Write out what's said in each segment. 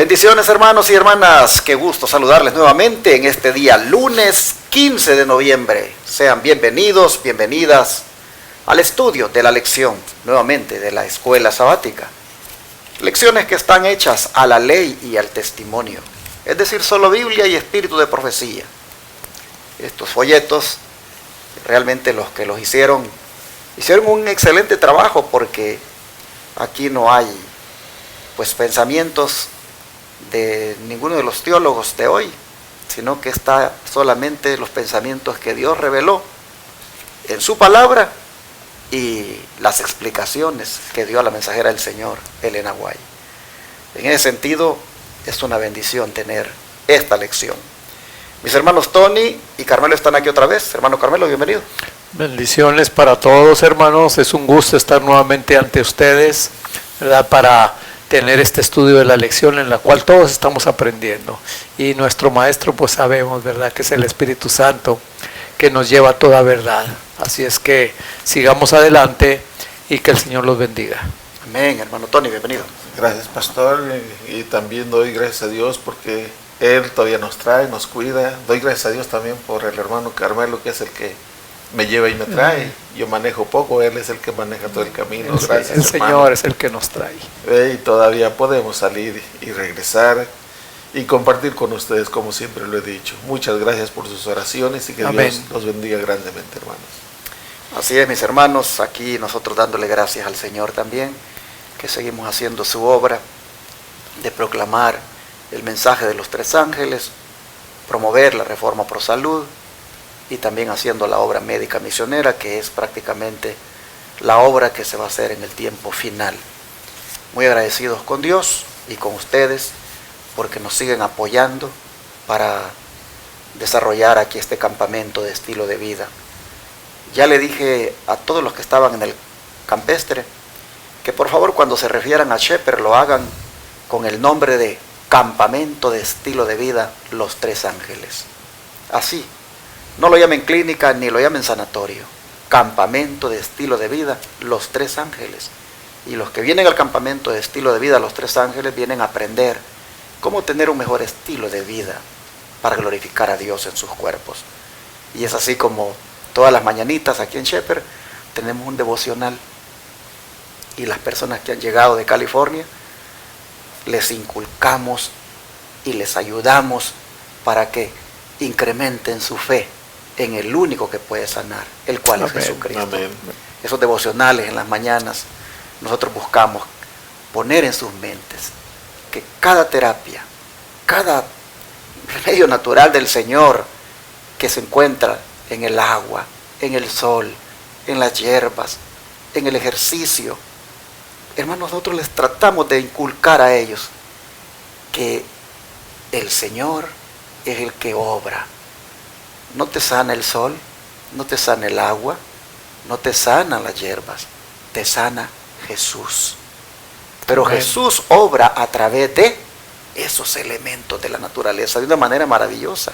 Bendiciones, hermanos y hermanas, qué gusto saludarles nuevamente en este día lunes 15 de noviembre. Sean bienvenidos, bienvenidas al estudio de la lección nuevamente de la escuela sabática. Lecciones que están hechas a la ley y al testimonio, es decir, solo Biblia y espíritu de profecía. Estos folletos, realmente los que los hicieron un excelente trabajo, porque aquí no hay pues pensamientos de ninguno de los teólogos de hoy, sino que está solamente los pensamientos que Dios reveló en su palabra y las explicaciones que dio a la mensajera del Señor, Elena White. En ese sentido, es una bendición tener esta lección. Mis hermanos Tony y Carmelo están aquí otra vez. Hermano Carmelo, bienvenido. Bendiciones para todos, hermanos. Es un gusto estar nuevamente ante ustedes, ¿verdad?, para tener este estudio de la lección en la cual todos estamos aprendiendo. Y nuestro maestro, pues sabemos, ¿verdad?, que es el Espíritu Santo que nos lleva a toda verdad. Así es que sigamos adelante y que el Señor los bendiga. Amén, hermano Tony, bienvenido. Gracias, pastor, y también doy gracias a Dios porque Él todavía nos trae, nos cuida. Doy gracias a Dios también por el hermano Carmelo, que es el que me lleva y me trae. Yo manejo poco, Él es el que maneja todo el camino. Gracias, el Señor es el que nos trae. Y todavía podemos salir y regresar y compartir con ustedes, como siempre lo he dicho. Muchas gracias por sus oraciones y que Amén. Dios los bendiga grandemente, hermanos. Así es, mis hermanos, aquí nosotros dándole gracias al Señor también, que seguimos haciendo su obra de proclamar el mensaje de los tres ángeles, promover la reforma pro salud y también haciendo la obra médica misionera, que es prácticamente la obra que se va a hacer en el tiempo final. Muy agradecidos con Dios y con ustedes porque nos siguen apoyando para desarrollar aquí este campamento de estilo de vida. Ya le dije a todos los que estaban en el campestre que por favor cuando se refieran a Shepherd lo hagan con el nombre de Campamento de Estilo de Vida Los Tres Ángeles. Así, no lo llamen clínica ni lo llamen sanatorio. Campamento de Estilo de Vida Los Tres Ángeles. Y los que vienen al campamento de estilo de vida Los Tres Ángeles vienen a aprender cómo tener un mejor estilo de vida para glorificar a Dios en sus cuerpos. Y es así como todas las mañanitas aquí en Shepherd tenemos un devocional. Y las personas que han llegado de California les inculcamos y les ayudamos para que incrementen su fe en el único que puede sanar, el cual es Jesucristo. Amén. Esos devocionales en las mañanas nosotros buscamos poner en sus mentes que cada terapia, cada remedio natural del Señor que se encuentra en el agua, en el sol, en las hierbas, en el ejercicio, hermanos, nosotros les tratamos de inculcar a ellos que el Señor es el que obra. No te sana el sol, no te sana el agua, no te sanan las hierbas, te sana Jesús. Pero Amén. Jesús obra a través de esos elementos de la naturaleza de una manera maravillosa.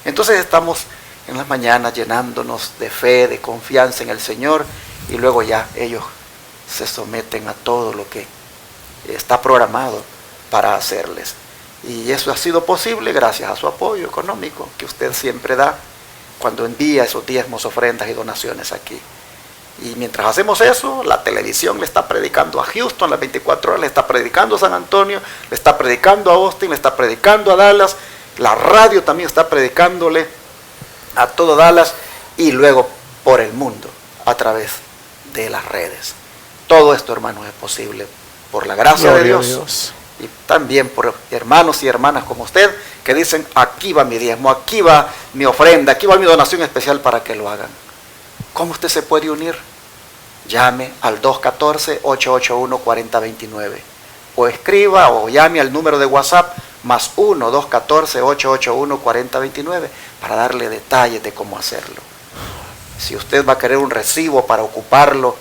Entonces estamos en las mañanas llenándonos de fe, de confianza en el Señor, y luego ya ellos se someten a todo lo que está programado para hacerles. Y eso ha sido posible gracias a su apoyo económico que usted siempre da cuando envía esos diezmos, ofrendas y donaciones aquí. Y mientras hacemos eso, la televisión le está predicando a Houston las 24 horas, le está predicando a San Antonio, le está predicando a Austin, le está predicando a Dallas, la radio también está predicándole a todo Dallas, y luego por el mundo a través de las redes. Todo esto, hermanos, es posible por la gracia de Dios. Y también por hermanos y hermanas como usted que dicen: aquí va mi diezmo, aquí va mi ofrenda, aquí va mi donación especial, para que lo hagan. ¿Cómo usted se puede unir? Llame al 214-881-4029 o escriba o llame al número de WhatsApp +1 214-881-4029 para darle detalles de cómo hacerlo. Si usted va a querer un recibo para ocuparlo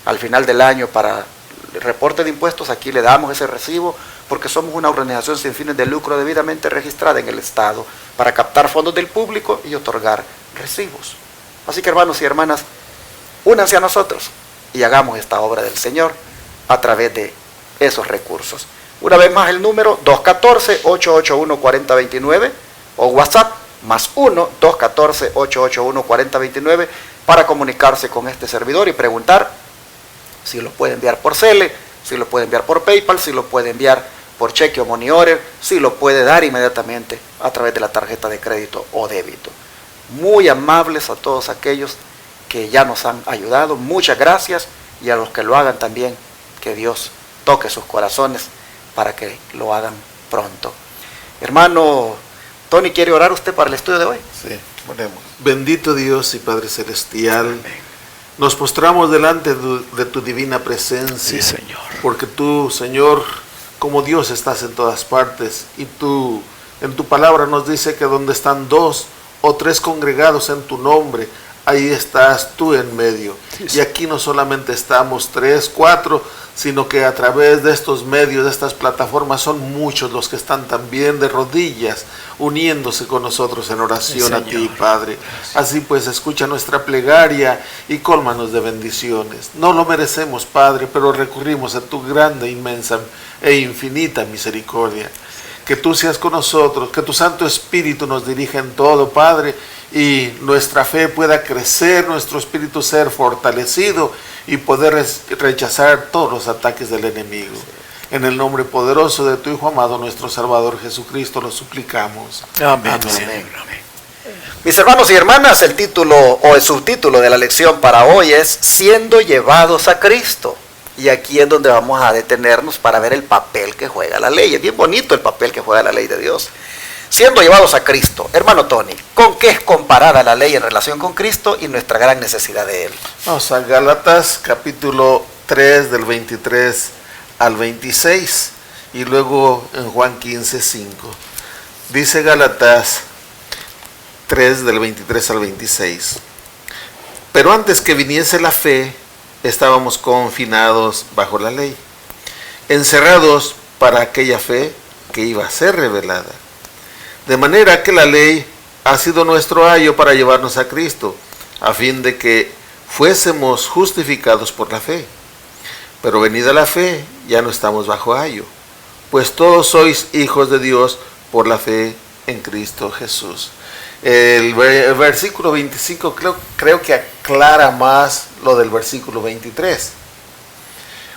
al final del año para el reporte de impuestos, aquí le damos ese recibo, porque somos una organización sin fines de lucro debidamente registrada en el Estado para captar fondos del público y otorgar recibos. Así que, hermanos y hermanas, únanse a nosotros y hagamos esta obra del Señor a través de esos recursos. Una vez más el número 214-881-4029 o WhatsApp más 1-214-881-4029 para comunicarse con este servidor y preguntar si lo puede enviar por Cele, si lo puede enviar por PayPal, si lo puede enviar por cheque o money order, si lo puede dar inmediatamente a través de la tarjeta de crédito o débito. Muy amables a todos aquellos que ya nos han ayudado, muchas gracias, y a los que lo hagan también, que Dios toque sus corazones para que lo hagan pronto. Hermano Tony, ¿quiere orar usted para el estudio de hoy? Sí, oremos. Bendito Dios y Padre Celestial, amén. Nos postramos delante de tu divina presencia. Sí, Señor. Porque tú, Señor, como Dios estás en todas partes, y tú en tu palabra nos dice que donde están 2 o 3 congregados en tu nombre, ahí estás tú en medio. Sí, sí. Y aquí no solamente estamos 3, 4, sino que a través de estos medios, de estas plataformas, son muchos los que están también de rodillas, uniéndose con nosotros en oración, sí, a ti, Padre. Gracias. Así pues, escucha nuestra plegaria y cólmanos de bendiciones. No lo merecemos, Padre, pero recurrimos a tu grande, inmensa e infinita misericordia. Que tú seas con nosotros, que tu Santo Espíritu nos dirija en todo, Padre, y nuestra fe pueda crecer, nuestro espíritu ser fortalecido y poder rechazar todos los ataques del enemigo. En el nombre poderoso de tu Hijo amado, nuestro Salvador Jesucristo, lo suplicamos. Amén. Amén. Amén. Amén. Mis hermanos y hermanas, el título o el subtítulo de la lección para hoy es Siendo llevados a Cristo. Y aquí es donde vamos a detenernos para ver el papel que juega la ley. Es bien bonito el papel que juega la ley de Dios. Siendo llevados a Cristo. Hermano Tony, ¿con qué es comparada la ley en relación con Cristo y nuestra gran necesidad de Él? Vamos a Gálatas capítulo 3 del 23 al 26 y luego en Juan 15, 5. Dice Gálatas 3 del 23 al 26. Pero antes que viniese la fe, estábamos confinados bajo la ley, encerrados para aquella fe que iba a ser revelada. De manera que la ley ha sido nuestro ayo para llevarnos a Cristo, a fin de que fuésemos justificados por la fe. Pero venida la fe, ya no estamos bajo ayo, pues todos sois hijos de Dios por la fe en Cristo Jesús. El versículo 25 creo que aclara más lo del versículo 23,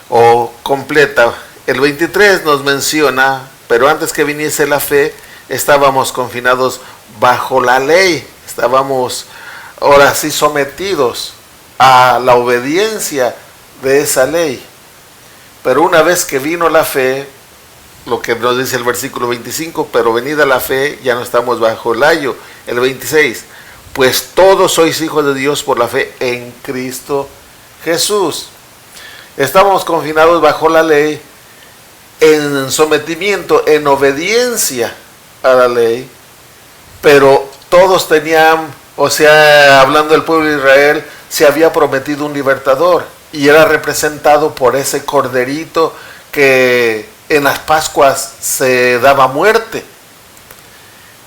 o completa. El 23 nos menciona, pero antes que viniese la fe, estábamos confinados bajo la ley, estábamos ahora sí sometidos a la obediencia de esa ley. Pero una vez que vino la fe, lo que nos dice el versículo 25, pero venida la fe, ya no estamos bajo el ayo. El 26, pues todos sois hijos de Dios por la fe en Cristo Jesús. Estamos confinados bajo la ley, en sometimiento, en obediencia a la ley, pero todos tenían, o sea, hablando del pueblo de Israel, se había prometido un libertador, y era representado por ese corderito que en las Pascuas se daba muerte.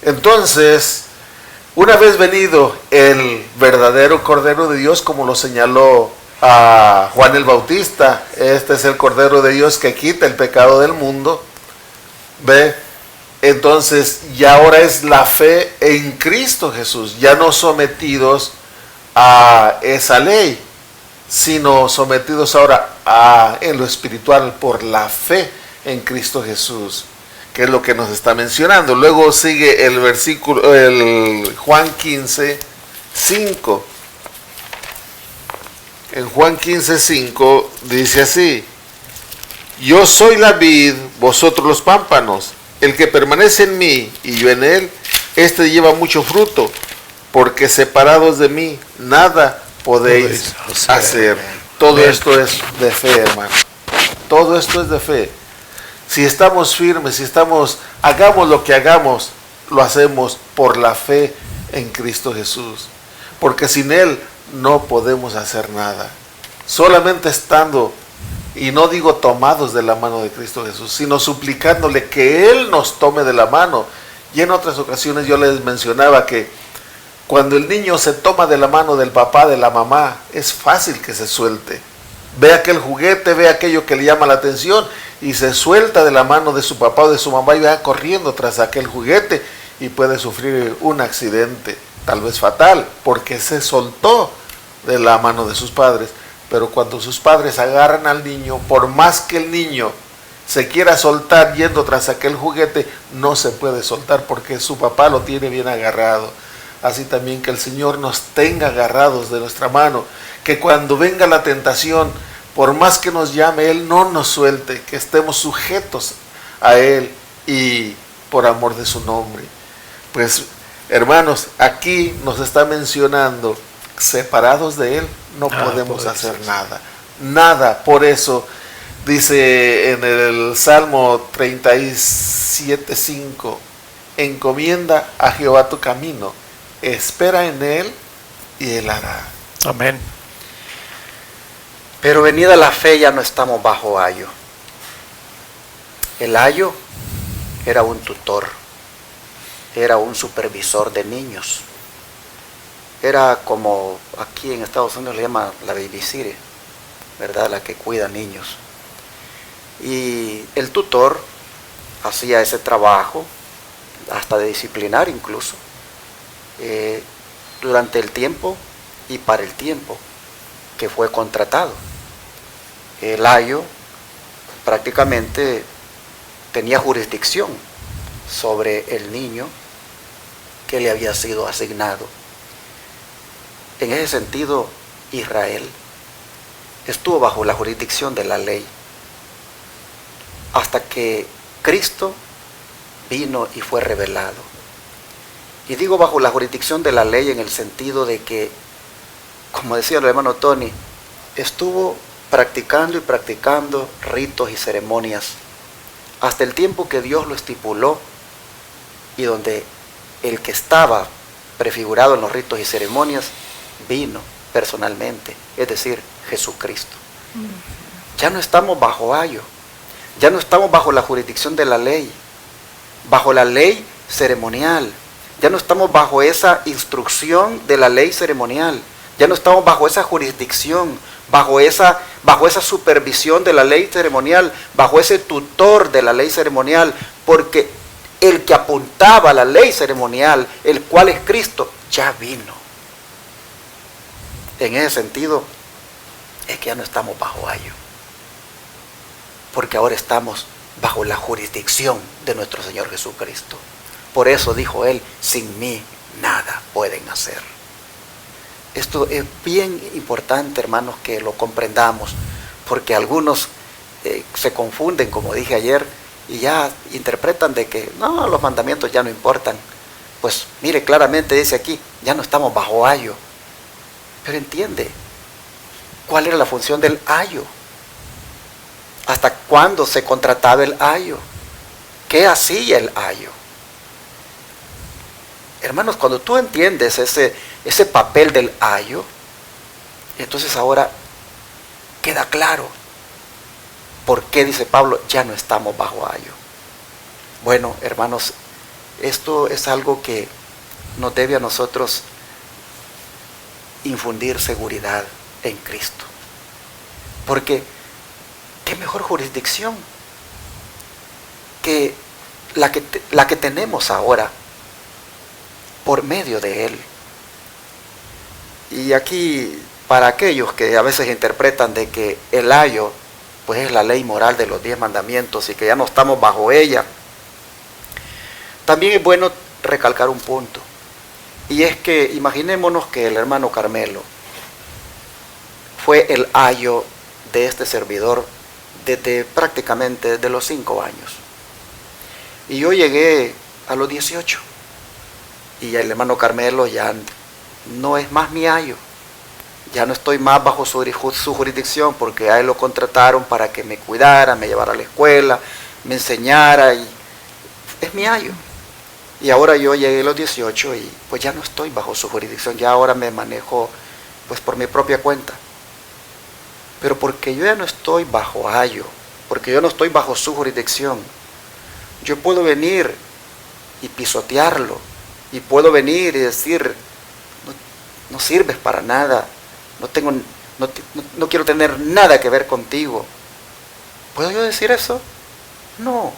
Entonces, una vez venido el verdadero Cordero de Dios, como lo señaló a Juan el Bautista, este es el Cordero de Dios que quita el pecado del mundo, ¿ve? Entonces, ya ahora es la fe en Cristo Jesús, ya no sometidos a esa ley, sino sometidos ahora en lo espiritual por la fe en Cristo Jesús, que es lo que nos está mencionando. Luego sigue el versículo, el Juan 15, 5. En Juan 15, 5 dice así: yo soy la vid, vosotros los pámpanos. El que permanece en mí y yo en él, este lleva mucho fruto, porque separados de mí nada podéis hacer. Todo esto es de fe, hermano. Todo esto es de fe. Si estamos firmes, hagamos lo que hagamos, lo hacemos por la fe en Cristo Jesús. Porque sin Él no podemos hacer nada. Solamente estando, y no digo tomados de la mano de Cristo Jesús, sino suplicándole que Él nos tome de la mano. Y en otras ocasiones yo les mencionaba que cuando el niño se toma de la mano del papá, de la mamá, es fácil que se suelte. ve aquel juguete, ve aquello que le llama la atención y se suelta de la mano de su papá o de su mamá y va corriendo tras aquel juguete y puede sufrir un accidente, tal vez fatal, porque se soltó de la mano de sus padres. Pero cuando sus padres agarran al niño, por más que el niño se quiera soltar yendo tras aquel juguete, no se puede soltar porque su papá lo tiene bien agarrado. Así también que el Señor nos tenga agarrados de nuestra mano, que cuando venga la tentación, por más que nos llame, Él no nos suelte, que estemos sujetos a Él y por amor de su nombre. Pues hermanos, aquí nos está mencionando, separados de Él no podemos hacer nada, nada. Por eso dice en el Salmo 37:5, encomienda a Jehová tu camino, espera en Él y Él hará. Amén. Pero venida la fe ya no estamos bajo ayo. El ayo era un tutor, era un supervisor de niños. Era como aquí en Estados Unidos le llaman la babysitter, ¿verdad? La que cuida niños. Y el tutor hacía ese trabajo, hasta de disciplinar incluso, durante el tiempo y para el tiempo que fue contratado. El ayo prácticamente tenía jurisdicción sobre el niño que le había sido asignado. En ese sentido, Israel estuvo bajo la jurisdicción de la ley hasta que Cristo vino y fue revelado. Y digo bajo la jurisdicción de la ley en el sentido de que, como decía el hermano Tony, estuvo practicando y practicando ritos y ceremonias hasta el tiempo que Dios lo estipuló, y donde el que estaba prefigurado en los ritos y ceremonias vino personalmente, es decir, Jesucristo. Ya no estamos bajo ayo, ya no estamos bajo la jurisdicción de la ley, bajo la ley ceremonial, ya no estamos bajo esa instrucción de la ley ceremonial, ya no estamos bajo esa jurisdicción, bajo esa supervisión de la ley ceremonial, bajo ese tutor de la ley ceremonial, porque el que apuntaba a la ley ceremonial, el cual es Cristo, ya vino. En ese sentido, es que ya no estamos bajo ayo, porque ahora estamos bajo la jurisdicción de nuestro Señor Jesucristo. Por eso dijo Él, sin mí nada pueden hacer. Esto es bien importante, hermanos, que lo comprendamos, porque algunos se confunden, como dije ayer, y ya interpretan de que no, los mandamientos ya no importan. Pues mire, claramente dice aquí, ya no estamos bajo ayo. Pero entiende, ¿cuál era la función del ayo? ¿Hasta cuándo se contrataba el ayo? ¿Qué hacía el ayo? Hermanos, cuando tú entiendes ese papel del ayo, entonces ahora queda claro por qué, dice Pablo, ya no estamos bajo ayo. Bueno, hermanos, esto es algo que nos debe a nosotros infundir seguridad en Cristo. Porque, ¿qué mejor jurisdicción que la que tenemos ahora por medio de Él? Y aquí, para aquellos que a veces interpretan de que el ayo pues es la ley moral de los 10 mandamientos y que ya no estamos bajo ella, también es bueno recalcar un punto, y es que imaginémonos que el hermano Carmelo fue el ayo de este servidor desde prácticamente de los 5 años, y yo llegué a los 18, y el hermano Carmelo ya no es más mi ayo, ya no estoy más bajo su jurisdicción, porque a él lo contrataron para que me cuidara, me llevara a la escuela, me enseñara, y es mi ayo. Y ahora yo llegué a los 18 y pues ya no estoy bajo su jurisdicción, ya ahora me manejo pues por mi propia cuenta. Pero porque yo ya no estoy bajo ayo, porque yo no estoy bajo su jurisdicción, yo puedo venir y pisotearlo, y puedo venir y decir, no sirves para nada, no quiero tener nada que ver contigo. ¿Puedo yo decir eso? No.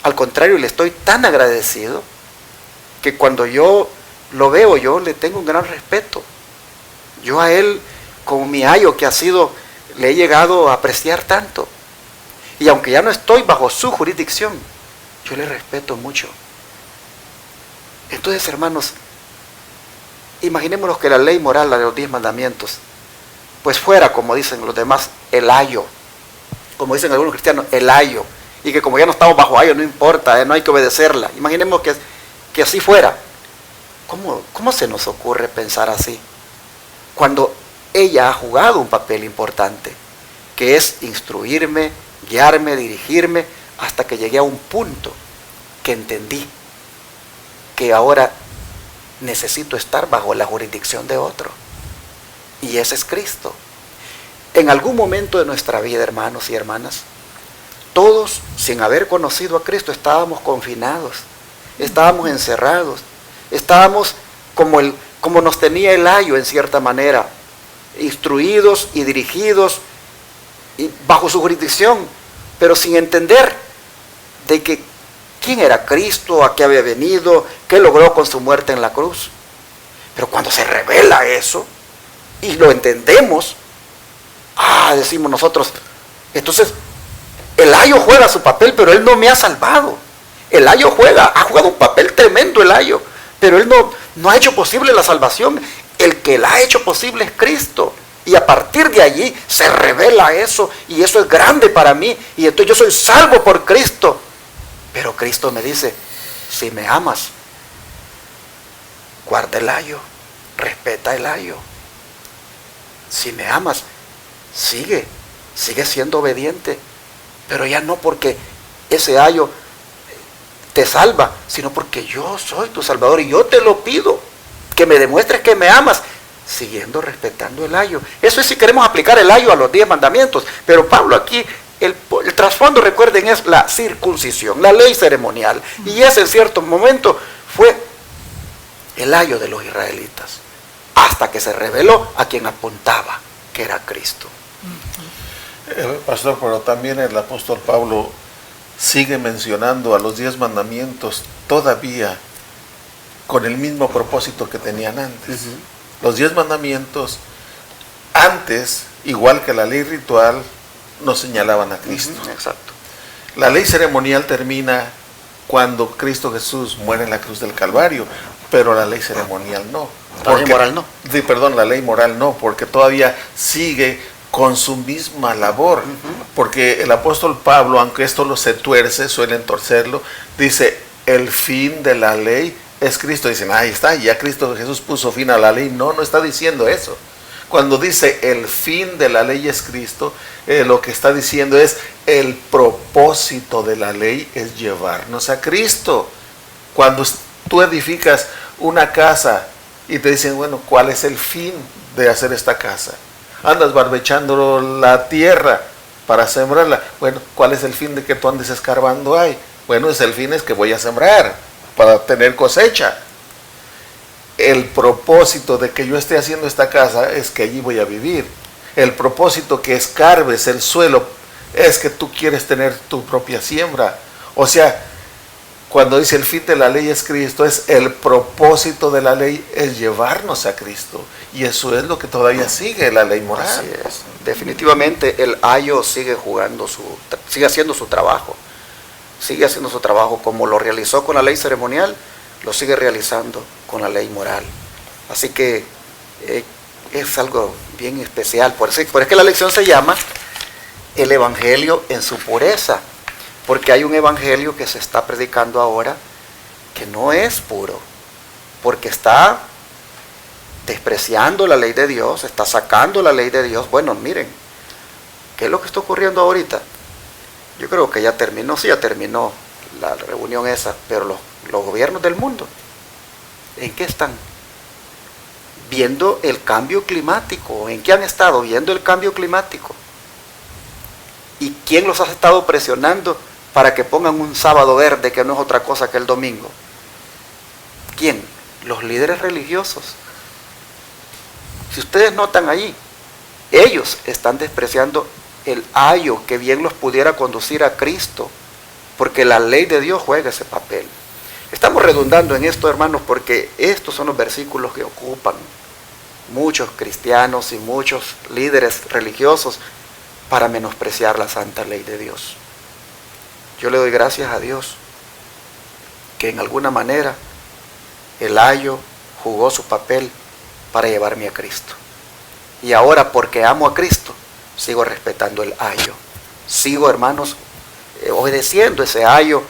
Al contrario, le estoy tan agradecido que cuando yo lo veo, yo le tengo un gran respeto. Yo a él, como mi ayo que ha sido, le he llegado a apreciar tanto. Y aunque ya no estoy bajo su jurisdicción, yo le respeto mucho. Entonces, hermanos, imaginémonos que la ley moral, la de los 10 mandamientos, pues fuera, como dicen los demás, el ayo. Como dicen algunos cristianos, el ayo. Y que como ya no estamos bajo ayo, no importa, no hay que obedecerla. Imaginemos que así fuera. ¿Cómo se nos ocurre pensar así? Cuando ella ha jugado un papel importante, que es instruirme, guiarme, dirigirme, hasta que llegué a un punto que entendí que ahora necesito estar bajo la jurisdicción de otro. Y ese es Cristo. En algún momento de nuestra vida, hermanos y hermanas, todos, sin haber conocido a Cristo, estábamos confinados, estábamos encerrados, estábamos como nos tenía el ayo en cierta manera, instruidos y dirigidos y bajo su jurisdicción, pero sin entender de que quién era Cristo, a qué había venido, qué logró con su muerte en la cruz. Pero cuando se revela eso y lo entendemos, decimos nosotros, entonces el ayo juega su papel, pero él no me ha salvado. El ayo ha jugado un papel tremendo el ayo, pero él no ha hecho posible la salvación. El que la ha hecho posible es Cristo. Y a partir de allí se revela eso, y eso es grande para mí, y entonces yo soy salvo por Cristo. Pero Cristo me dice, si me amas, guarda el ayo, respeta el ayo. Si me amas, sigue siendo obediente, pero ya no porque ese ayo te salva, sino porque yo soy tu Salvador y yo te lo pido, que me demuestres que me amas, siguiendo respetando el ayo. Eso es si queremos aplicar el ayo a los 10 mandamientos, pero Pablo aquí, el trasfondo, recuerden, es la circuncisión, la ley ceremonial, y ese en cierto momento fue el ayo de los israelitas, hasta que se reveló a quien apuntaba, que era Cristo. Pastor, pero también el apóstol Pablo sigue mencionando a los 10 mandamientos todavía con el mismo propósito que tenían antes. Los 10 mandamientos antes, igual que la ley ritual, nos señalaban a Cristo. Exacto. La ley ceremonial termina cuando Cristo Jesús muere en la cruz del Calvario, pero la ley ceremonial no. La ley moral no. Sí, perdón, la ley moral no, porque todavía sigue con su misma labor. Porque el apóstol Pablo, aunque esto se tuerce, suelen torcerlo, dice, el fin de la ley es Cristo. Dicen, ahí está, ya Cristo Jesús puso fin a la ley. No está diciendo eso. Cuando dice el fin de la ley es Cristo, lo que está diciendo es el propósito de la ley es llevarnos a Cristo. Cuando tú edificas una casa y te dicen, bueno, ¿cuál es el fin de hacer esta casa? Andas barbechando la tierra para sembrarla. Bueno, ¿cuál es el fin de que tú andes escarbando ahí? Bueno, el fin es que voy a sembrar para tener cosecha. El propósito de que yo esté haciendo esta casa es que allí voy a vivir. El propósito que escarbes el suelo es que tú quieres tener tu propia siembra. O sea, cuando dice el fin de la ley es Cristo, es el propósito de la ley es llevarnos a Cristo. Y eso es lo que todavía sigue la ley moral. Así es. Definitivamente el ayo sigue haciendo su trabajo. Sigue haciendo su trabajo como lo realizó con la ley ceremonial, lo sigue realizando con la ley moral. Así que es algo bien especial. Por eso es que la lección se llama el Evangelio en su pureza. Porque hay un evangelio que se está predicando ahora que no es puro, porque está despreciando la ley de Dios, está sacando la ley de Dios. Bueno, miren, ¿qué es lo que está ocurriendo ahorita? Yo creo que ya terminó la reunión esa, pero los gobiernos del mundo, ¿en qué están? Viendo el cambio climático. ¿En qué han estado? Viendo el cambio climático. ¿Y quién los ha estado presionando para que pongan un sábado verde que no es otra cosa que el domingo? ¿Quién? Los líderes religiosos. Si ustedes notan allí, Ellos están despreciando el ayo que bien los pudiera conducir a Cristo, porque la ley de Dios juega ese papel. Estamos redundando en esto, hermanos, porque estos son los versículos que ocupan muchos cristianos y muchos líderes religiosos para menospreciar la santa ley de Dios. Yo le doy gracias a Dios que en alguna manera el ayo jugó su papel para llevarme a Cristo. Y ahora, porque amo a Cristo, sigo respetando el ayo. Sigo, hermanos, obedeciendo ese ayo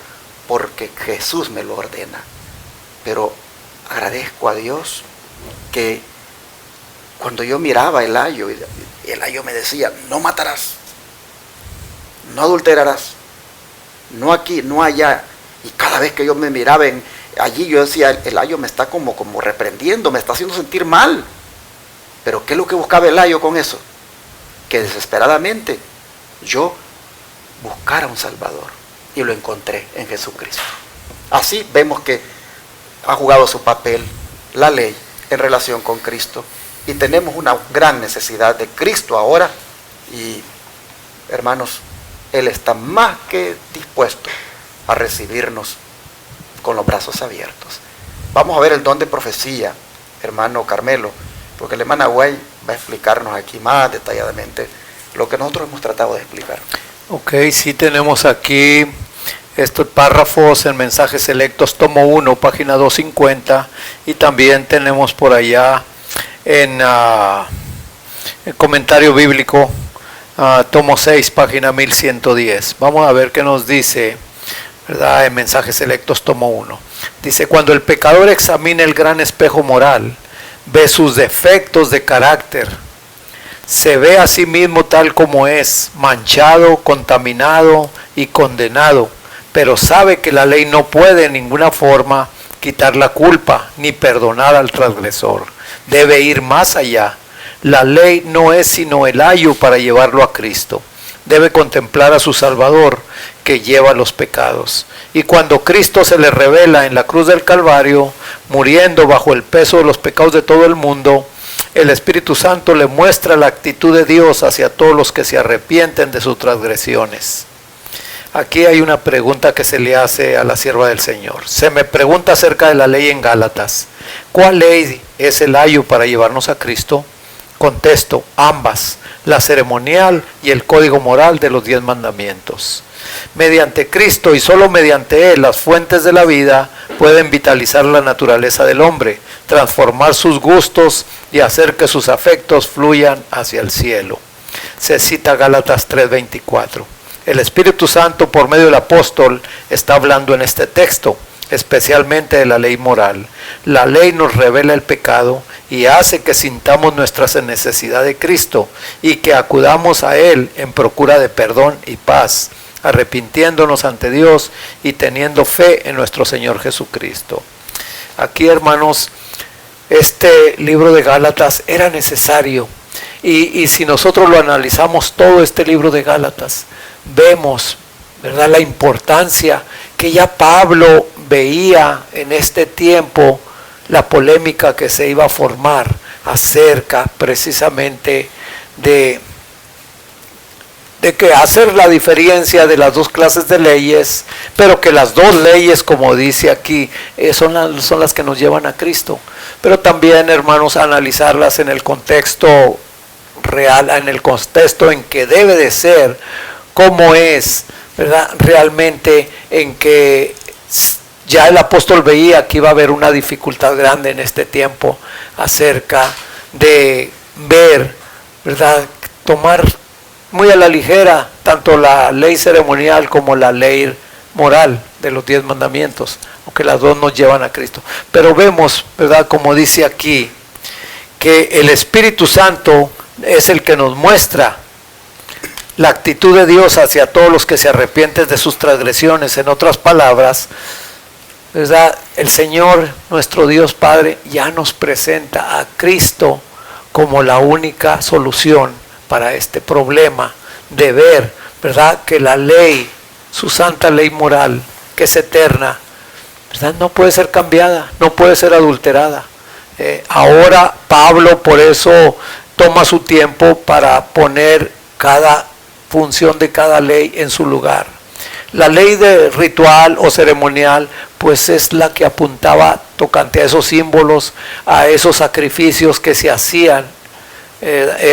porque Jesús me lo ordena. Pero agradezco a Dios que cuando yo miraba el ayo me decía: no matarás, no adulterarás, no aquí, no allá. Y cada vez que yo me miraba allí, yo decía: el ayo me está como reprendiendo, me está haciendo sentir mal. Pero ¿qué es lo que buscaba el ayo con eso? Que desesperadamente yo buscara un Salvador, y lo encontré en Jesucristo. Así vemos que ha jugado su papel la ley en relación con Cristo, y tenemos una gran necesidad de Cristo ahora, y hermanos, Él está más que dispuesto a recibirnos con los brazos abiertos. Vamos a ver el don de profecía, hermano Carmelo, porque el hermano Aguay va a explicarnos aquí más detalladamente lo que nosotros hemos tratado de explicar. Ok, sí tenemos aquí estos párrafos en Mensajes Selectos, tomo 1, página 250, y también tenemos por allá en el comentario bíblico, tomo 6, página 1110. Vamos a ver qué nos dice, ¿verdad? En Mensajes Selectos, tomo 1. Dice: cuando el pecador examina el gran espejo moral, ve sus defectos de carácter, se ve a sí mismo tal como es, manchado, contaminado y condenado, pero sabe que la ley no puede en ninguna forma quitar la culpa ni perdonar al transgresor. Debe ir más allá. La ley no es sino el ayo para llevarlo a Cristo. Debe contemplar a su Salvador, que lleva los pecados. Y cuando Cristo se le revela en la cruz del Calvario, muriendo bajo el peso de los pecados de todo el mundo, el Espíritu Santo le muestra la actitud de Dios hacia todos los que se arrepienten de sus transgresiones. Aquí hay una pregunta que se le hace a la sierva del Señor. Se me pregunta acerca de la ley en Gálatas. ¿Cuál ley es el ayo para llevarnos a Cristo? Contesto: ambas, la ceremonial y el código moral de los 10 mandamientos. Mediante Cristo y solo mediante Él, las fuentes de la vida pueden vitalizar la naturaleza del hombre, transformar sus gustos y hacer que sus afectos fluyan hacia el cielo. Se cita Gálatas 3:24. El Espíritu Santo, por medio del apóstol, está hablando en este texto, especialmente de la ley moral. La ley nos revela el pecado y hace que sintamos nuestra necesidad de Cristo y que acudamos a Él en procura de perdón y paz, arrepintiéndonos ante Dios y teniendo fe en nuestro Señor Jesucristo. Aquí, hermanos, este libro de Gálatas era necesario, y si nosotros lo analizamos, todo este libro de Gálatas, vemos, ¿verdad?, la importancia que ya Pablo veía en este tiempo, la polémica que se iba a formar acerca precisamente de que hacer la diferencia de las dos clases de leyes, pero que las dos leyes, como dice aquí, son las que nos llevan a Cristo. Pero también, hermanos, analizarlas en el contexto real, en el contexto en que debe de ser, cómo es, ¿verdad?, realmente, en que ya el apóstol veía que iba a haber una dificultad grande en este tiempo acerca de ver, ¿verdad?, tomar muy a la ligera tanto la ley ceremonial como la ley moral de los 10 mandamientos, aunque las dos nos llevan a Cristo. Pero vemos, ¿verdad?, como dice aquí, que el Espíritu Santo es el que nos muestra la actitud de Dios hacia todos los que se arrepienten de sus transgresiones. En otras palabras, ¿verdad?, el Señor, nuestro Dios Padre, ya nos presenta a Cristo como la única solución para este problema de ver, ¿verdad?, que la ley, su santa ley moral, que es eterna, ¿verdad?, no puede ser cambiada, no puede ser adulterada. Ahora Pablo por eso toma su tiempo para poner cada función de cada ley en su lugar. La ley de ritual o ceremonial pues es la que apuntaba tocante a esos símbolos, a esos sacrificios que se hacían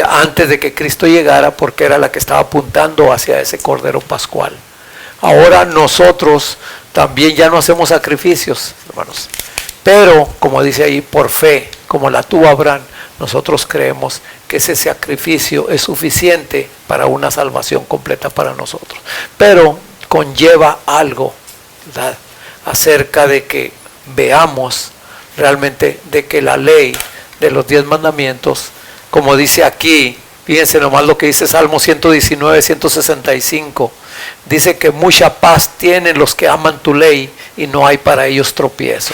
antes de que Cristo llegara, porque era la que estaba apuntando hacia ese Cordero Pascual. Ahora nosotros también ya no hacemos sacrificios, hermanos, pero como dice ahí, por fe, como la tuvo Abraham, nosotros creemos que ese sacrificio es suficiente para una salvación completa para nosotros, pero conlleva algo, ¿verdad?, acerca de que veamos realmente de que la ley de los 10 mandamientos, como dice aquí, fíjense nomás lo que dice Salmo 119, 165, dice que mucha paz tienen los que aman tu ley y no hay para ellos tropiezo.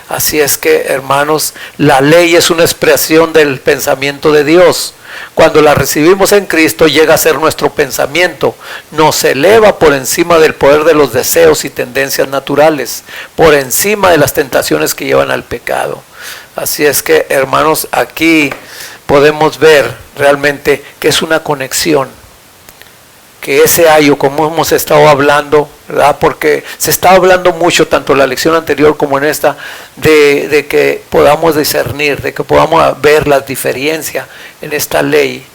Así es que, hermanos, la ley es una expresión del pensamiento de Dios. Cuando la recibimos en Cristo, llega a ser nuestro pensamiento, nos eleva por encima del poder de los deseos y tendencias naturales, por encima de las tentaciones que llevan al pecado. Así es que, hermanos, aquí podemos ver realmente que es una conexión, que ese ayo, como hemos estado hablando, ¿verdad?, porque se está hablando mucho, tanto en la lección anterior como en esta, de que podamos discernir, de que podamos ver las diferencias en esta ley,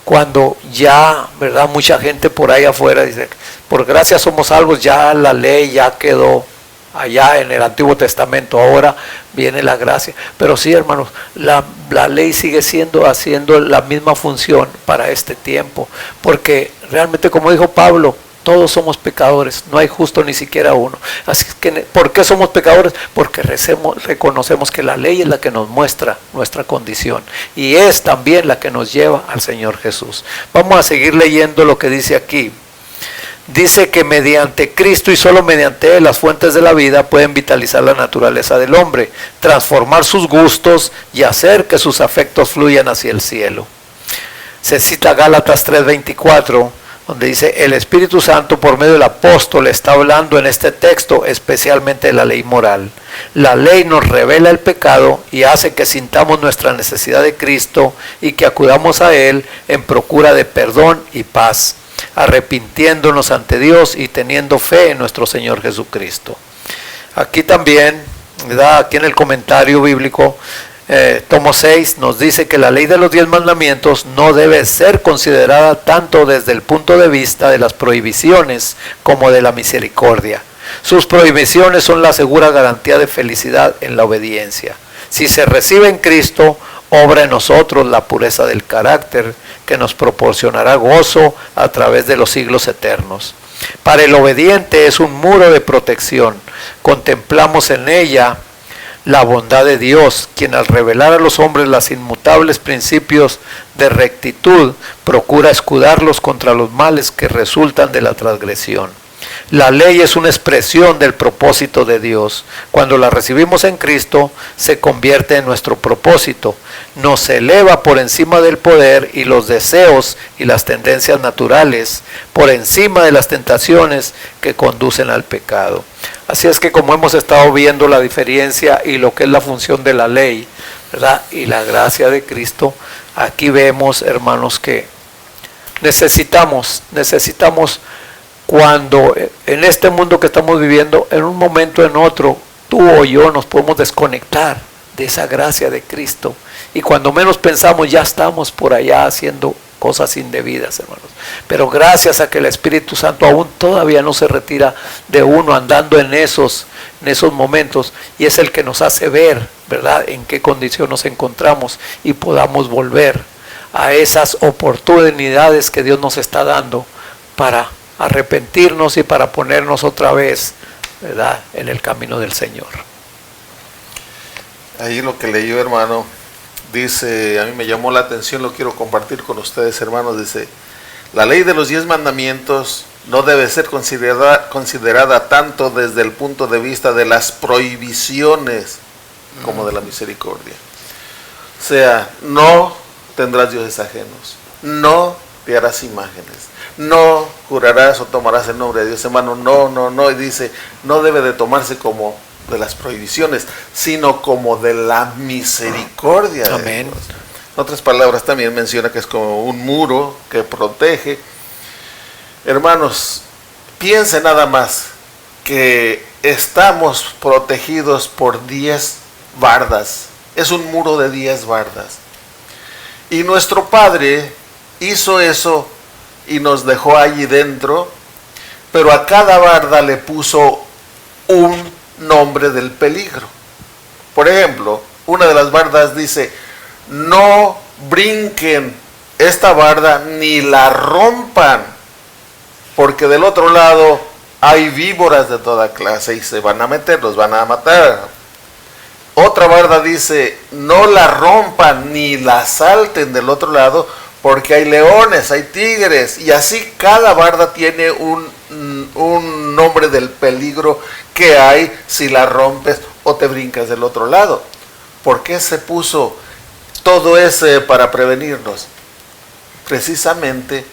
cuando ya, ¿verdad?, mucha gente por ahí afuera dice, por gracia somos salvos, ya la ley ya quedó allá en el Antiguo Testamento, ahora viene la gracia. Pero sí, hermanos, la ley sigue haciendo la misma función para este tiempo, porque realmente, como dijo Pablo, todos somos pecadores, no hay justo ni siquiera uno. Así que, ¿por qué somos pecadores? Porque reconocemos que la ley es la que nos muestra nuestra condición y es también la que nos lleva al Señor Jesús. Vamos a seguir leyendo lo que dice aquí. Dice que mediante Cristo y solo mediante Él las fuentes de la vida pueden vitalizar la naturaleza del hombre, transformar sus gustos y hacer que sus afectos fluyan hacia el cielo. Se cita Gálatas 3:24, donde dice, el Espíritu Santo por medio del apóstol está hablando en este texto especialmente de la ley moral. La ley nos revela el pecado y hace que sintamos nuestra necesidad de Cristo y que acudamos a Él en procura de perdón y paz, arrepintiéndonos ante Dios y teniendo fe en nuestro Señor Jesucristo. Aquí también, ¿verdad?, aquí en el comentario bíblico, tomo 6, nos dice que la ley de los 10 mandamientos no debe ser considerada tanto desde el punto de vista de las prohibiciones como de la misericordia. Sus prohibiciones son la segura garantía de felicidad en la obediencia. Si se recibe en Cristo, obra en nosotros la pureza del carácter que nos proporcionará gozo a través de los siglos eternos. Para el obediente es un muro de protección. Contemplamos en ella la bondad de Dios, quien al revelar a los hombres los inmutables principios de rectitud, procura escudarlos contra los males que resultan de la transgresión. La ley es una expresión del propósito de Dios. Cuando la recibimos en Cristo, se convierte en nuestro propósito. Nos eleva por encima del poder y los deseos y las tendencias naturales, por encima de las tentaciones que conducen al pecado. Así es que, como hemos estado viendo la diferencia y lo que es la función de la ley, ¿verdad?, y la gracia de Cristo, aquí vemos, hermanos, que necesitamos cuando en este mundo que estamos viviendo, en un momento o en otro, tú o yo nos podemos desconectar de esa gracia de Cristo. Y cuando menos pensamos, ya estamos por allá haciendo cosas indebidas, hermanos. Pero gracias a que el Espíritu Santo aún todavía no se retira de uno andando en esos momentos, y es el que nos hace ver, ¿verdad?, en qué condición nos encontramos y podamos volver a esas oportunidades que Dios nos está dando para arrepentirnos y para ponernos otra vez, ¿verdad?, en el camino del Señor. Ahí lo que leyó, hermano, dice, a mí me llamó la atención, lo quiero compartir con ustedes, hermanos. Dice, la ley de los 10 mandamientos no debe ser considerada tanto desde el punto de vista de las prohibiciones como de la misericordia. O sea, no tendrás dioses ajenos, no te harás imágenes, no jurarás o tomarás el nombre de Dios, hermano, no, y dice, no debe de tomarse como de las prohibiciones, sino como de la misericordia. Amén. En otras palabras también menciona que es como un muro que protege. Hermanos, piensen nada más que estamos protegidos por 10 bardas. Es un muro de 10 bardas. Y nuestro Padre hizo eso y nos dejó allí dentro, pero a cada barda le puso un nombre del peligro. Por ejemplo, una de las bardas dice: no brinquen esta barda ni la rompan, porque del otro lado hay víboras de toda clase y se van a meter, los van a matar. Otra barda dice: no la rompan ni la salten del otro lado, porque hay leones, hay tigres, y así cada barda tiene un nombre del peligro que hay si la rompes o te brincas del otro lado. ¿Por qué se puso todo ese para prevenirnos? Precisamente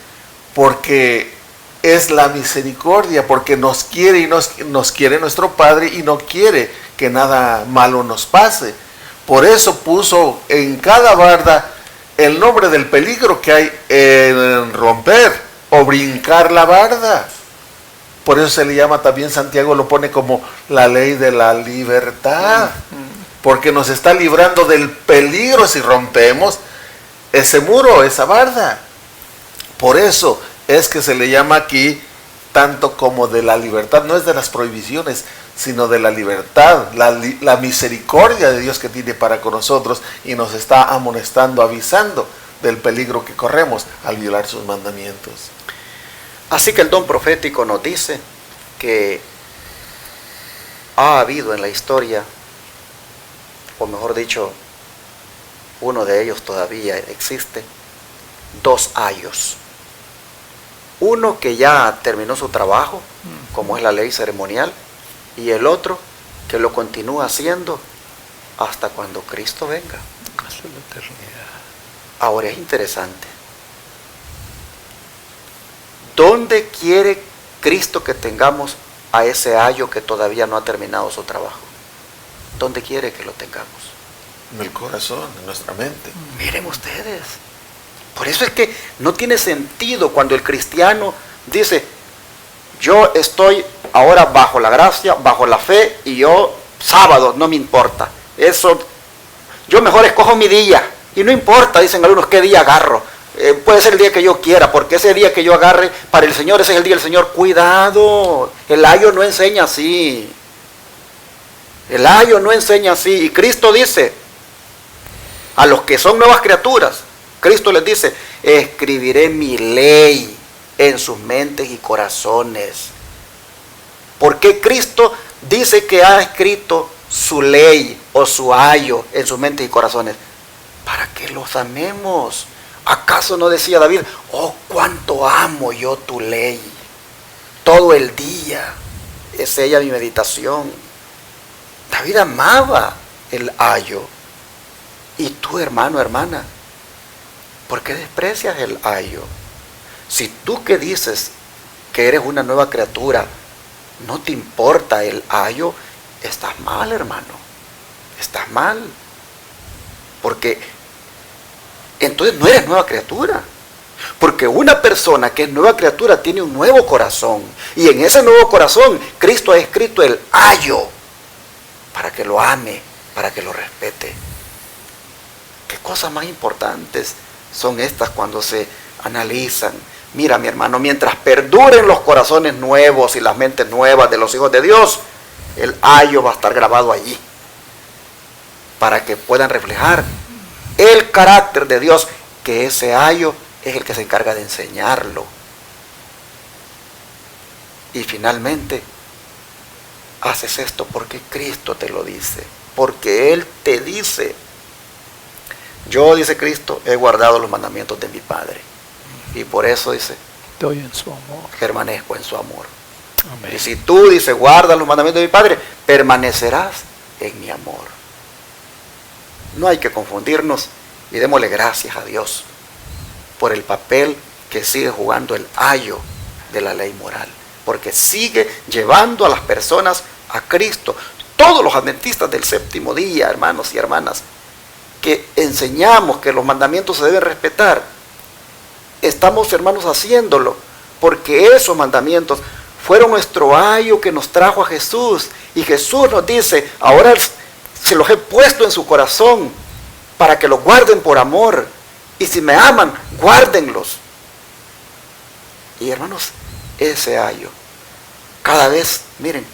porque es la misericordia, porque nos quiere y nos quiere nuestro Padre y no quiere que nada malo nos pase. Por eso puso en cada barda el nombre del peligro que hay en romper o brincar la barda. Por eso se le llama también, Santiago lo pone como la ley de la libertad, porque nos está librando del peligro si rompemos ese muro, esa barda. Por eso es que se le llama aquí tanto como de la libertad, no es de las prohibiciones, sino de la libertad, la misericordia de Dios que tiene para con nosotros, y nos está amonestando, avisando del peligro que corremos al violar sus mandamientos. Así que el don profético nos dice que ha habido en la historia, o mejor dicho, uno de ellos todavía existe, 2 ayos. Uno que ya terminó su trabajo, como es la ley ceremonial, y el otro que lo continúa haciendo hasta cuando Cristo venga. Hasta la eternidad. Ahora es interesante. ¿Dónde quiere Cristo que tengamos a ese ayo que todavía no ha terminado su trabajo? ¿Dónde quiere que lo tengamos? En el corazón, en nuestra mente. Miren ustedes. Por eso es que no tiene sentido cuando el cristiano dice: yo estoy ahora bajo la gracia, bajo la fe, y yo sábado no me importa. Eso, yo mejor escojo mi día. Y no importa, dicen algunos, qué día agarro. Puede ser el día que yo quiera, porque ese día que yo agarre para el Señor, ese es el día del Señor. Cuidado, el ayo no enseña así. El ayo no enseña así. Y Cristo dice a los que son nuevas criaturas, Cristo les dice: escribiré mi ley en sus mentes y corazones. ¿Por qué Cristo dice que ha escrito su ley o su ayo en sus mentes y corazones? Para que los amemos. ¿Acaso no decía David: oh, cuánto amo yo tu ley? Todo el día es ella mi meditación. David amaba el ayo. Y tú, hermano, hermana, ¿por qué desprecias el ayo? Si tú que dices que eres una nueva criatura, no te importa el ayo, estás mal, hermano. Estás mal. Porque entonces no eres nueva criatura. Porque una persona que es nueva criatura tiene un nuevo corazón. Y en ese nuevo corazón Cristo ha escrito el ayo para que lo ame, para que lo respete. ¿Qué cosas más importantes son estas cuando se analizan? Mira, mi hermano, mientras perduren los corazones nuevos y las mentes nuevas de los hijos de Dios, el ayo va a estar grabado allí para que puedan reflejar el carácter de Dios, que ese ayo es el que se encarga de enseñarlo. Y finalmente, haces esto porque Cristo te lo dice, porque Él te dice: yo, dice Cristo, he guardado los mandamientos de mi Padre. Y por eso, dice, estoy en su amor. Permanezco en su amor. Amén. Y si tú, dice, guardas los mandamientos de mi Padre, permanecerás en mi amor. No hay que confundirnos, y démosle gracias a Dios por el papel que sigue jugando el ayo de la ley moral, porque sigue llevando a las personas a Cristo. Todos los adventistas del séptimo día, hermanos y hermanas, que enseñamos que los mandamientos se deben respetar, estamos, hermanos, haciéndolo, porque esos mandamientos fueron nuestro ayo que nos trajo a Jesús. Y Jesús nos dice, ahora se los he puesto en su corazón para que los guarden por amor. Y si me aman, guárdenlos. Y hermanos, ese ayo, cada vez, miren,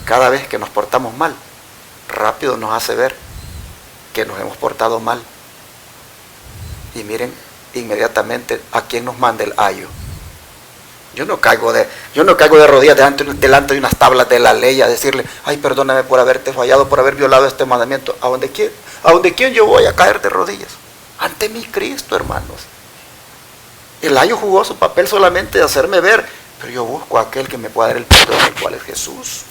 cada vez que nos portamos mal, rápido nos hace ver que nos hemos portado mal. Y miren, inmediatamente a quién nos manda el ayo. Yo no caigo de rodillas delante de unas tablas de la ley a decirle, ay, perdóname por haberte fallado, por haber violado este mandamiento. ¿A donde quién yo voy a caer de rodillas? Ante mi Cristo, hermanos. El ayo jugó su papel solamente de hacerme ver, pero yo busco a aquel que me pueda dar el perdón, el cual es Jesús.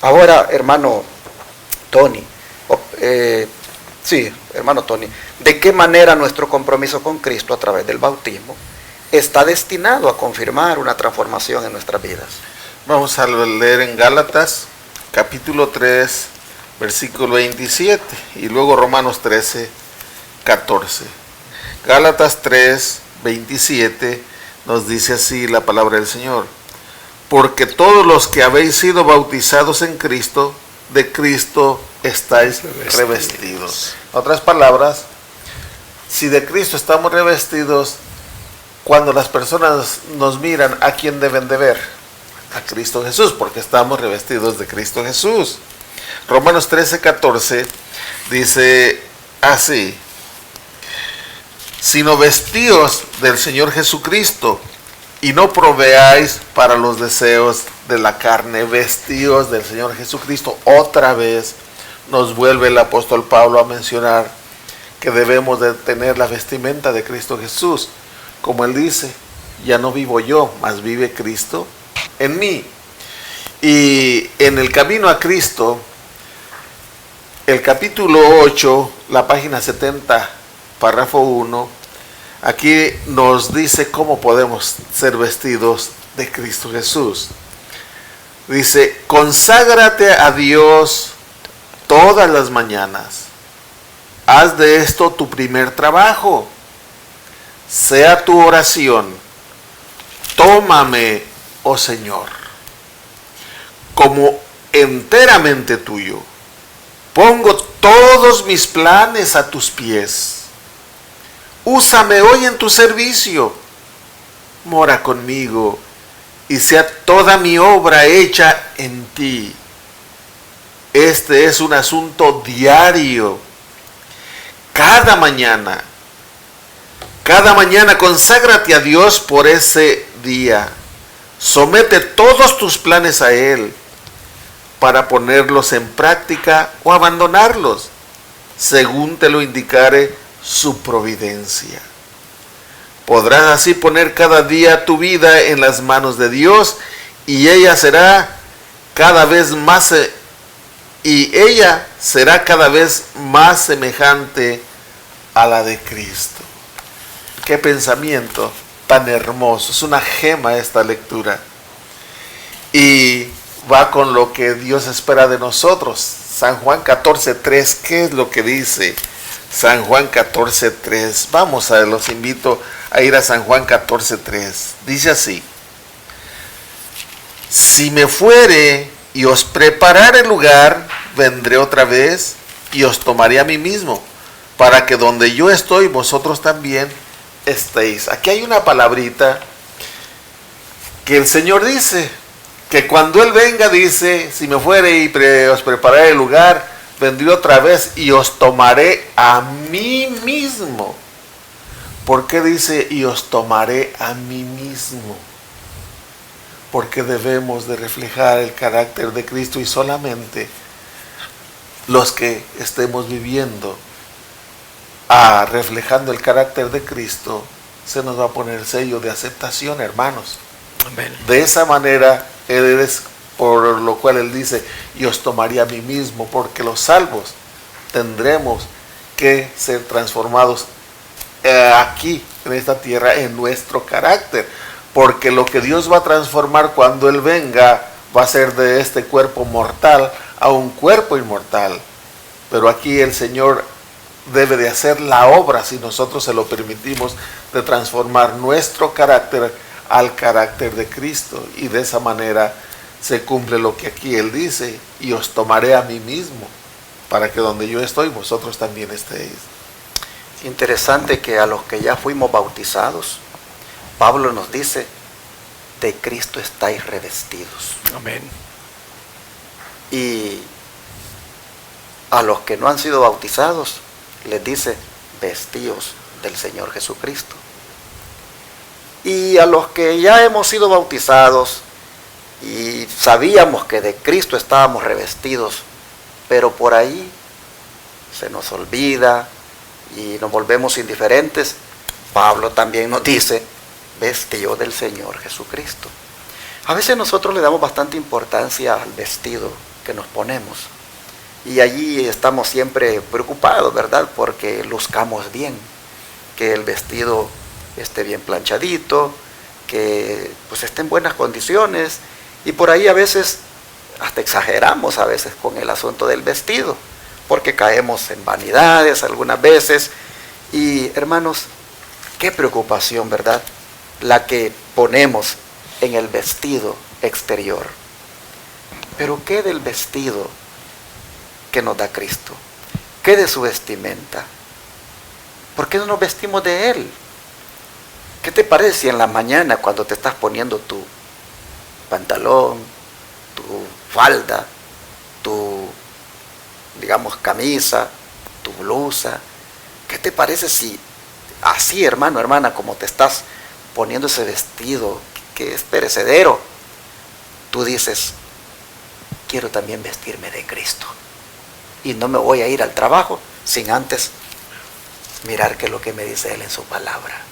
Ahora, hermano Tony, hermano Tony, ¿de qué manera nuestro compromiso con Cristo a través del bautismo está destinado a confirmar una transformación en nuestras vidas? Vamos a leer en Gálatas, capítulo 3, versículo 27, y luego Romanos 13, 14. Gálatas 3, 27 nos dice así la palabra del Señor: porque todos los que habéis sido bautizados en Cristo, de Cristo estáis revestidos. En otras palabras, si de Cristo estamos revestidos, cuando las personas nos miran, ¿a quién deben de ver? A Cristo Jesús, porque estamos revestidos de Cristo Jesús. Romanos 13, 14 dice así: sino vestíos del Señor Jesucristo, y no proveáis para los deseos de la carne. Vestíos del Señor Jesucristo. Otra vez nos vuelve el apóstol Pablo a mencionar que debemos de tener la vestimenta de Cristo Jesús. Como él dice, ya no vivo yo, mas vive Cristo en mí. Y en el camino a Cristo, el capítulo 8, la página 70, párrafo 1, aquí nos dice cómo podemos ser vestidos de Cristo Jesús. Dice: conságrate a Dios todas las mañanas. Haz de esto tu primer trabajo. Sea tu oración: tómame, oh Señor, como enteramente tuyo. Pongo todos mis planes a tus pies. Úsame hoy en tu servicio. Mora conmigo y sea toda mi obra hecha en ti. Este es un asunto diario. Cada mañana conságrate a Dios por ese día. Somete todos tus planes a Él para ponerlos en práctica o abandonarlos, según te lo indicare su providencia. Podrás así poner cada día tu vida en las manos de Dios, y ella será cada vez más semejante a la de Cristo. Qué pensamiento tan hermoso. Es una gema esta lectura, y va con lo que Dios espera de nosotros. San Juan 14:3, ¿qué es lo que dice San Juan 14:3? Los invito a ir a San Juan 14:3. Dice así: si me fuere y os preparare lugar, vendré otra vez y os tomaré a mí mismo, para que donde yo estoy, vosotros también estéis. Aquí hay una palabrita que el Señor dice, que cuando Él venga, dice: si me fuere y os prepararé el lugar, vendré otra vez y os tomaré a mí mismo. ¿Por qué dice y os tomaré a mí mismo? Porque debemos de reflejar el carácter de Cristo, y solamente los que estemos viviendo reflejando el carácter de Cristo, se nos va a poner sello de aceptación, hermanos. Amén. De esa manera es por lo cual Él dice: y os tomaré a mí mismo, porque los salvos tendremos que ser transformados aquí en esta tierra en nuestro carácter, porque lo que Dios va a transformar cuando Él venga va a ser de este cuerpo mortal a un cuerpo inmortal. Pero aquí el Señor debe de hacer la obra, si nosotros se lo permitimos, de transformar nuestro carácter al carácter de Cristo, y de esa manera se cumple lo que aquí Él dice: y os tomaré a mí mismo, para que donde yo estoy, vosotros también estéis. Es interesante que a los que ya fuimos bautizados, Pablo nos dice: de Cristo estáis revestidos. Amén. Y a los que no han sido bautizados, les dice: vestíos del Señor Jesucristo. Y a los que ya hemos sido bautizados y sabíamos que de Cristo estábamos revestidos, pero por ahí se nos olvida y nos volvemos indiferentes, Pablo también nos dice: vestíos del Señor Jesucristo. A veces nosotros le damos bastante importancia al vestido que nos ponemos, y allí estamos siempre preocupados, ¿verdad?, porque luzcamos bien, que el vestido esté bien planchadito, que pues esté en buenas condiciones, y por ahí a veces hasta exageramos a veces con el asunto del vestido, porque caemos en vanidades algunas veces. Y hermanos, qué preocupación, ¿verdad?, la que ponemos en el vestido exterior. Pero ¿qué del vestido que nos da Cristo? ¿Qué de su vestimenta? ¿Por qué no nos vestimos de Él? ¿Qué te parece si en la mañana, cuando te estás poniendo tu pantalón, tu falda, tu, digamos, camisa, tu blusa, qué te parece si así, hermano, hermana, como te estás poniendo ese vestido que es perecedero, tú dices: quiero también vestirme de Cristo, y no me voy a ir al trabajo sin antes mirar qué es lo que me dice Él en su palabra,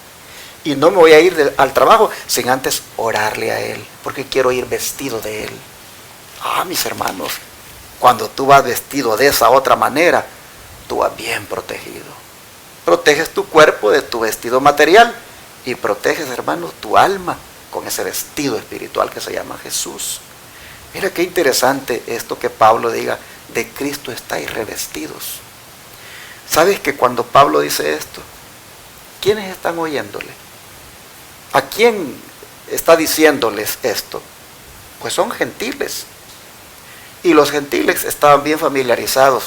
y no me voy a ir al trabajo sin antes orarle a Él, porque quiero ir vestido de Él. Mis hermanos, cuando tú vas vestido de esa otra manera, tú vas bien protegido. Proteges tu cuerpo de tu vestido material, y proteges, hermanos, tu alma con ese vestido espiritual que se llama Jesús. Mira qué interesante esto que Pablo diga: de Cristo estáis revestidos. ¿Sabes que cuando Pablo dice esto, quiénes están oyéndole? ¿A quién está diciéndoles esto? Pues son gentiles. Y los gentiles estaban bien familiarizados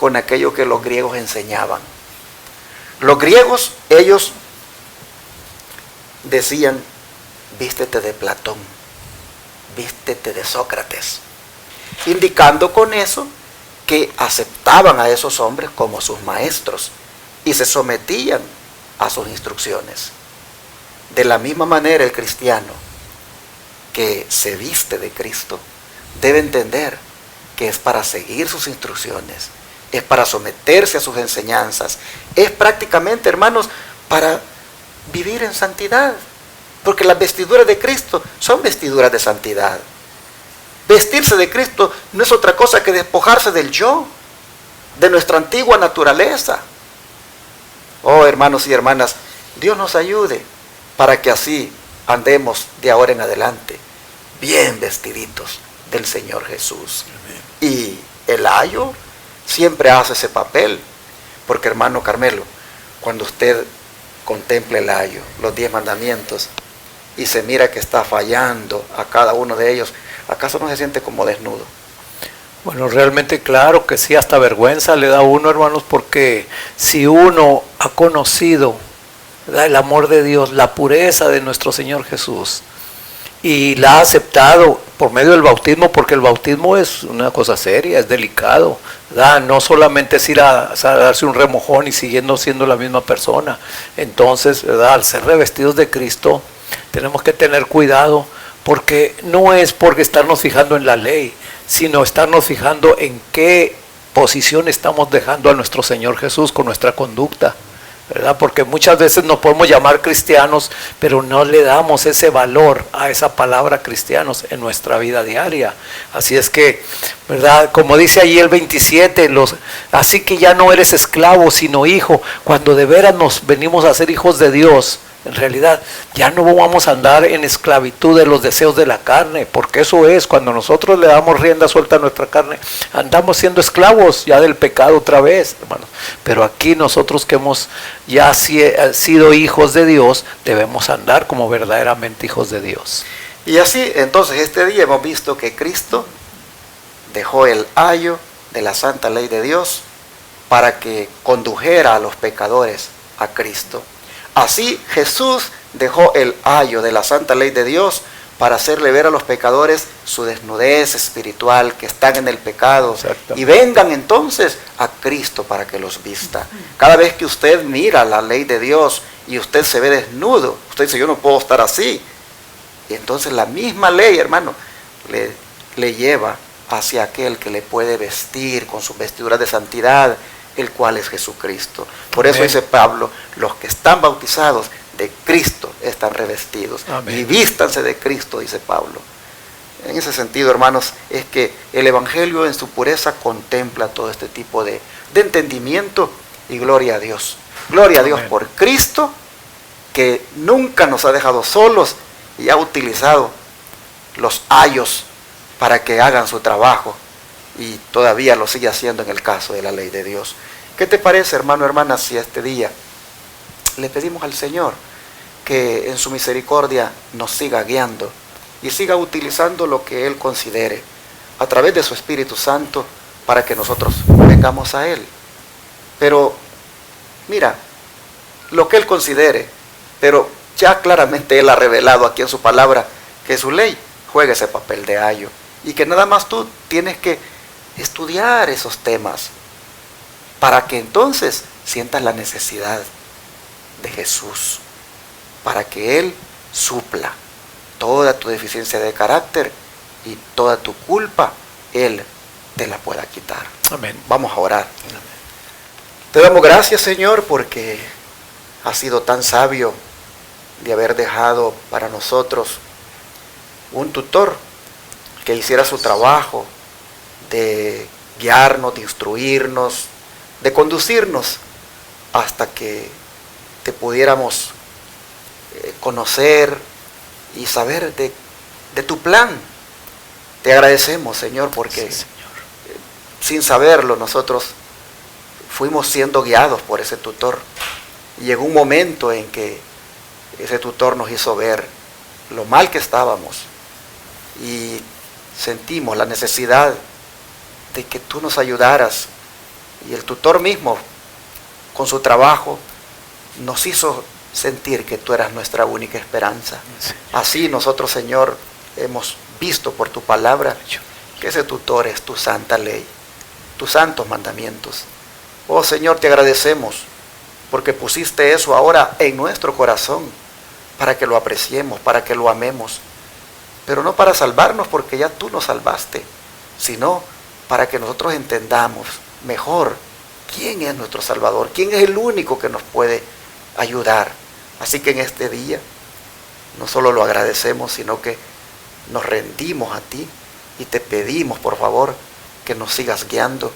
con aquello que los griegos enseñaban. Los griegos, ellos decían: vístete de Platón, vístete de Sócrates, indicando con eso que aceptaban a esos hombres como sus maestros y se sometían a sus instrucciones. De la misma manera, el cristiano que se viste de Cristo debe entender que es para seguir sus instrucciones, es para someterse a sus enseñanzas, es prácticamente, hermanos, para vivir en santidad, porque las vestiduras de Cristo son vestiduras de santidad. Vestirse de Cristo no es otra cosa que despojarse del yo, de nuestra antigua naturaleza. Oh, hermanos y hermanas, Dios nos ayude para que así andemos de ahora en adelante bien vestiditos del Señor Jesús. Amén. Y el ayo siempre hace ese papel, porque, hermano Carmelo, cuando usted contempla el ayo, los 10 mandamientos, y se mira que está fallando a cada uno de ellos, ¿acaso no se siente como desnudo? Bueno, realmente claro que sí, hasta vergüenza le da a uno, hermanos, porque si uno ha conocido, ¿verdad?, el amor de Dios, la pureza de nuestro Señor Jesús, y la ha aceptado por medio del bautismo, porque el bautismo es una cosa seria, es delicado, ¿verdad? No solamente es ir a darse un remojón y siguiendo siendo la misma persona. Entonces, ¿verdad?, al ser revestidos de Cristo, tenemos que tener cuidado, porque no es porque estarnos fijando en la ley, sino estarnos fijando en qué posición estamos dejando a nuestro Señor Jesús con nuestra conducta, ¿verdad? Porque muchas veces nos podemos llamar cristianos, pero no le damos ese valor a esa palabra cristianos en nuestra vida diaria. Así es que, ¿verdad?, como dice allí el 27, así que ya no eres esclavo, sino hijo, cuando de veras nos venimos a ser hijos de Dios, En realidad, ya no vamos a andar en esclavitud de los deseos de la carne, porque eso es, cuando nosotros le damos rienda suelta a nuestra carne, andamos siendo esclavos ya del pecado otra vez, hermanos. Pero aquí nosotros que hemos ya sido hijos de Dios, debemos andar como verdaderamente hijos de Dios. Y así, entonces, este día hemos visto que Cristo dejó el ayo de la santa ley de Dios para que condujera a los pecadores a Cristo. Así Jesús dejó el ayo de la santa ley de Dios para hacerle ver a los pecadores su desnudez espiritual, que están en el pecado, y vengan entonces a Cristo para que los vista. Cada vez que usted mira la ley de Dios y usted se ve desnudo, usted dice, yo no puedo estar así. Y entonces la misma ley, hermano, le lleva hacia aquel que le puede vestir con sus vestiduras de santidad, el cual es Jesucristo. Por eso dice Pablo, los que están bautizados de Cristo están revestidos. Amén. Y vístanse de Cristo, dice Pablo. En ese sentido, hermanos, es que el Evangelio en su pureza contempla todo este tipo de entendimiento, y gloria a Dios. Gloria a Dios por Cristo, que nunca nos ha dejado solos y ha utilizado los ayos para que hagan su trabajo, y todavía lo sigue haciendo en el caso de la ley de Dios. ¿Qué te parece, hermano, hermana, si este día le pedimos al Señor que en su misericordia nos siga guiando y siga utilizando lo que Él considere a través de su Espíritu Santo para que nosotros vengamos a Él? Pero mira, lo que Él considere, pero ya claramente Él ha revelado aquí en su palabra que su ley juega ese papel de ayo, y que nada más tú tienes que estudiar esos temas para que entonces sientas la necesidad de Jesús, para que Él supla toda tu deficiencia de carácter y toda tu culpa, Él te la pueda quitar. Amén. Vamos a orar. Amén. Te damos gracias, Señor, porque has sido tan sabio de haber dejado para nosotros un tutor que hiciera su trabajo de guiarnos, de instruirnos, de conducirnos hasta que te pudiéramos conocer y saber de tu plan. Te agradecemos, Señor, porque sí, Señor, sin saberlo nosotros fuimos siendo guiados por ese tutor, y llegó un momento en que ese tutor nos hizo ver lo mal que estábamos, y sentimos la necesidad de que tú nos ayudaras, y el tutor mismo con su trabajo nos hizo sentir que tú eras nuestra única esperanza. Sí. Así nosotros, Señor, hemos visto por tu palabra que ese tutor es tu santa ley, tus santos mandamientos. Oh Señor, te agradecemos porque pusiste eso ahora en nuestro corazón para que lo apreciemos, para que lo amemos, pero no para salvarnos, porque ya tú nos salvaste, sino para que nosotros entendamos mejor quién es nuestro Salvador, quién es el único que nos puede ayudar. Así que en este día no solo lo agradecemos, sino que nos rendimos a ti y te pedimos, por favor, que nos sigas guiando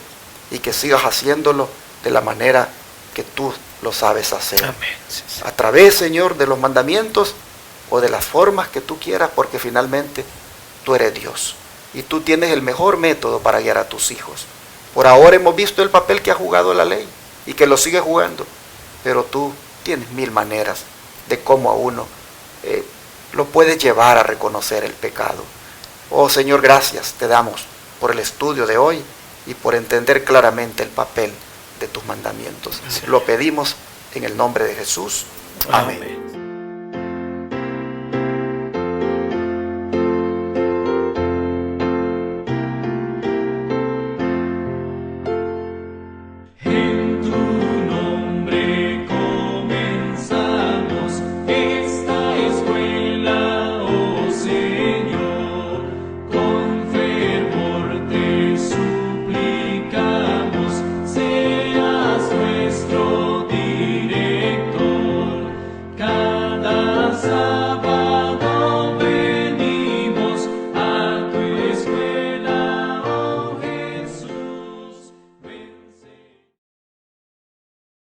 y que sigas haciéndolo de la manera que tú lo sabes hacer. Amén. A través, Señor, de los mandamientos o de las formas que tú quieras, porque finalmente tú eres Dios y tú tienes el mejor método para guiar a tus hijos. Por ahora hemos visto el papel que ha jugado la ley y que lo sigue jugando, pero tú tienes mil maneras de cómo a uno lo puedes llevar a reconocer el pecado. Oh Señor, gracias te damos por el estudio de hoy y por entender claramente el papel de tus mandamientos. Lo pedimos en el nombre de Jesús. Amén.